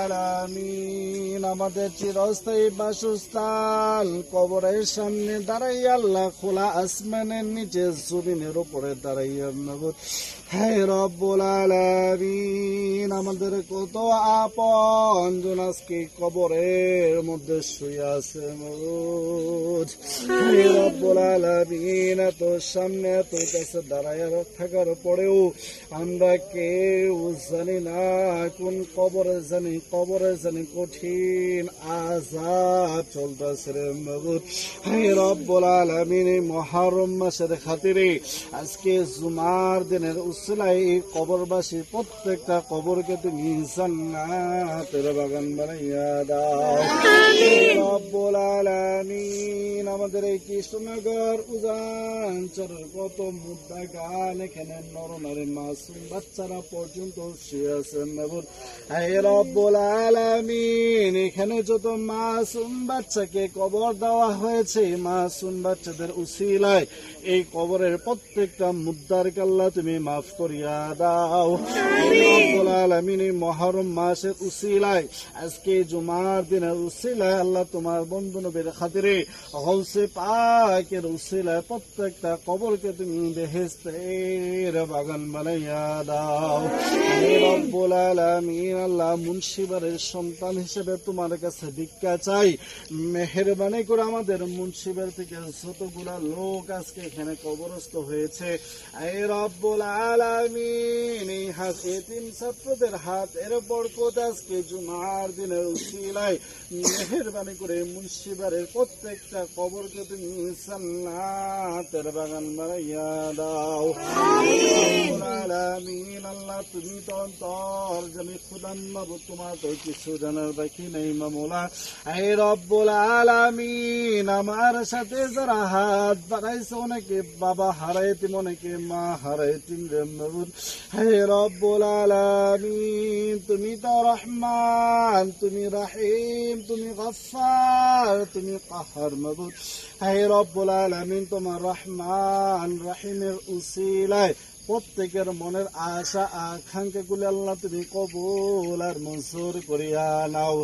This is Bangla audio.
আলামিন আমাদের চিরস্থায়ী বাসস্থান কবরের সামনে দাঁড়াইয়া আল্লাহ খোলা আসমানের নিচে জমিনের উপরে দাঁড়াইয়া মাবুদ হে রব্বুল আলামিন আমাদের কত আপন জন আজকে কবরের মধ্যে শুয়ে আছে মাবুদ হে রব্বুল আলামিন এত সামনে এত কাছে দাঁড়াইয়া থাকার পরেও আমরা কেউ জানি না কোন কবরে জানি কঠিন আযাব চলতেছে রে মাবুদ হে রব্বুল আলামিন এই মুহররম মাসের খাতিরে আজকে জুমার দিনের উসিলায় এই কবরবাসী প্রত্যেকটা কবরকে তুমি জান্নাতের বাগান বানাইয়া দাও হে রব্বুল আলামিন আমাদের এই কৃষ্ণনগর উজানচরের কত মুদ্রা গান এখানে নরনারী মাসুম বাচ্চারা পর্যন্ত শুয়ে আছেন মাবুদ হে রব্বুল আলামিন এখানে যত মাসুম বাচ্চাকে কবর দেওয়া হয়েছে মাসুম বাচ্চাদের উসিলায় এই কবরের প্রত্যেকটা মুদ্রার আল্লাহ তুমি মাফ করিয়া দাও হে রব্বুল আলামিন এই মুহররম মাসের উসিলায় আজকে জুমার দিনের উসিলায় আল্লাহ তোমার বন্ধু নবীর খাতিরে গৌসে পাকের উসিলায় প্রত্যেকটা কবরকে তুমি বেহেশতের বাগান বানাইয়া দাও হে রব্বুল আলামিন আল্লাহ মুন্সিবারের সন্তান হিসেবে তোমার কাছে ভিক্ষা চাই মেহেরবানি করে আমাদের মুন্সিবার থেকে যতগুলা লোক আজকে এখানে কবরস্থ হয়েছে হে রব্বুল আলামিন এই হাত এতিম ছাত্রদের হাত এর বরকত আজকে জুমার দিনের উসিলায় মেহেরবানি করে মুন্সিবারের প্রত্যেকটা কবরকে তুমি জান্নাতের বাগান বানাইয়া দাও রব্বুল আলামিন আল্লাহ তুমি তো অন্তর জানি খুদান মাবুদ তোমার তো কিছু জানার বাকি নেই মামলা হে রব্বুল আলামিন আমার সাথে যারা হাত বাড়াইছে অনেকে বাবা হারাইতিম অনেকে মা হারাইতিম রে মাবুদ হে রব্বুল আলামিন তুমি তো রহমান তুমি রহিম তুমি গফফার তুমি কাহার মাবুদ হে রব্বুল আলামিন তোমার রহমান রহিমের উসিলায় প্রত্যেকের মনের আশা আকাঙ্ক্ষাগুলি আল্লাহ তুমি কবুল আর মঞ্জুর করিয়া নাও।